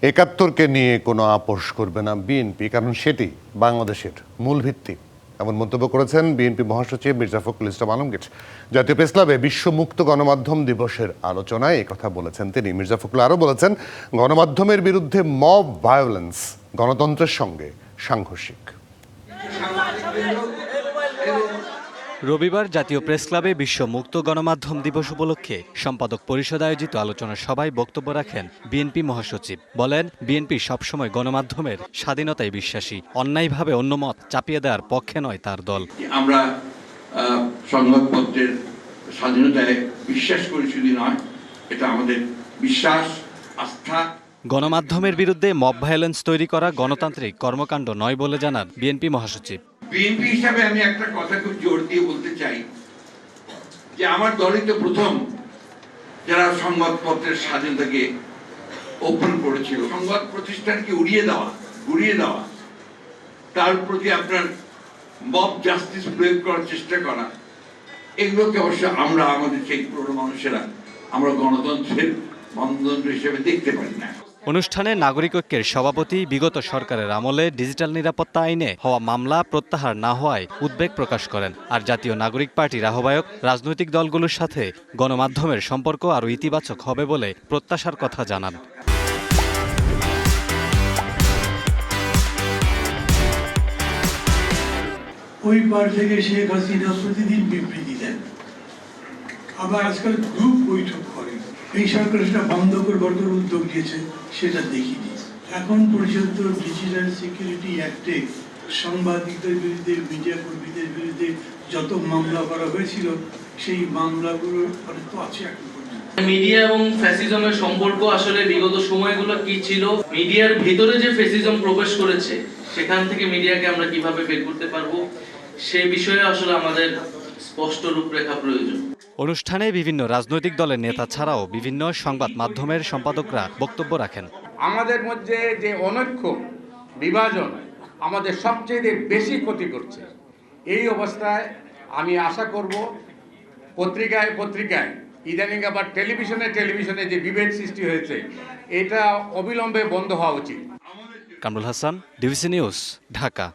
একাত্তরকে নিয়ে কোনো আপোষ করবে না বিএনপি, কারণ সেটি বাংলাদেশের মূল ভিত্তি, এমন মন্তব্য করেছেন বিএনপি মহাসচিব মির্জা ফখরুল ইসলাম আলমগীর। জাতীয় প্রেসক্লাবে বিশ্ব মুক্ত গণমাধ্যম দিবসের আলোচনায় একথা বলেছেন তিনি। মির্জা ফখরুল আরও বলেছেন, গণমাধ্যমের বিরুদ্ধে মব ভায়োলেন্স গণতন্ত্রের সঙ্গে সাংঘর্ষিক। রবিবার জাতীয় প্রেসক্লাবে বিশ্ব মুক্ত গণমাধ্যম দিবস উপলক্ষে সম্পাদক পরিষদ আয়োজিত আলোচনা সভায় বক্তব্য রাখেন বিএনপি মহাসচিব। বলেন, বিএনপি সবসময় গণমাধ্যমের স্বাধীনতায় বিশ্বাসী, অন্যায়ভাবে অন্য মত চাপিয়ে দেওয়ার পক্ষে নয় তার দল। আমরা সংবাদপত্রের স্বাধীনতায় বিশ্বাস করি, শুধু নয়, এটা আমাদের বিশ্বাস, আস্থা। গণমাধ্যমের বিরুদ্ধে মব ভায়োলেন্স তৈরি করা গণতান্ত্রিক কর্মকাণ্ড নয় বলে জানান বিএনপি মহাসচিব। বিএনপি হিসাবে আমি একটা কথা খুব জোর দিয়ে বলতে চাই যে আমার দলই তো প্রথম যারা সংবাদপত্রের স্বাধীনতাকে ওপেন করেছিল। সংবাদ প্রতিষ্ঠানকে উড়িয়ে দেওয়া, তার প্রতি আপনার মব জাস্টিস প্রয়োগ করার চেষ্টা করা, এগুলোকে অবশ্য আমরা আমাদের সেই পুরনো মানুষেরা আমরা গণতন্ত্রের মানদণ্ড হিসেবে দেখতে পারি না। অনুষ্ঠানে নাগরিক ঐক্যের সভাপতি বিগত সরকারের আমলে ডিজিটাল নিরাপত্তা আইনে হওয়া মামলা প্রত্যাহার না হওয়ায় উদ্বেগ প্রকাশ করেন। আর জাতীয় নাগরিক পার্টির আহ্বায়ক রাজনৈতিক দলগুলোর সাথে গণমাধ্যমের সম্পর্ক আরও ইতিবাচক হবে বলে প্রত্যাশার কথা জানান। ওই পার থেকে শেখ হাসিনা প্রতিদিন বিবৃতি দেন, আবার আজকাল গ্রুপ বৈঠক করেন। এই সরকার সেটা বন্ধ করবার উদ্যোগ নিয়েছে, সেটা দেখিনি। এখন পর্যন্ত ডিজিটাল সিকিউরিটি অ্যাক্টে সাংবাদিকদের বিরুদ্ধে, মিডিয়া কর্মীদের বিরুদ্ধে যত মামলা করা হয়েছিল, সেই মামলাগুলো তো আছে এখন পর্যন্ত। মিডিয়া এবং ফ্যাসিজমের সম্পর্ক আসলে বিগত সময়গুলো কি ছিল, মিডিয়ার ভিতরে যে ফ্যাসিজম প্রবেশ করেছে সেখান থেকে মিডিয়াকে আমরা কিভাবে বের করতে পারবো, সে বিষয়ে আসলে আমাদের স্পষ্ট রূপরেখা প্রয়োজন। অনুষ্ঠানে বিভিন্ন রাজনৈতিক দলের নেতা ছাড়াও বিভিন্ন সংবাদ মাধ্যমের সম্পাদকরা বক্তব্য রাখেন। আমাদের মধ্যে যে অনৈক্য, বিভাজন আমাদের সবচেয়ে বেশি ক্ষতি করছে। এই অবস্থায় আমি আশা করব পত্রিকায় ইদানিং আবার টেলিভিশনে যে বিভেদ সৃষ্টি হয়েছে, এটা অবিলম্বে বন্ধ হওয়া উচিত। Kamrul Hasan, DBC news, Dhaka.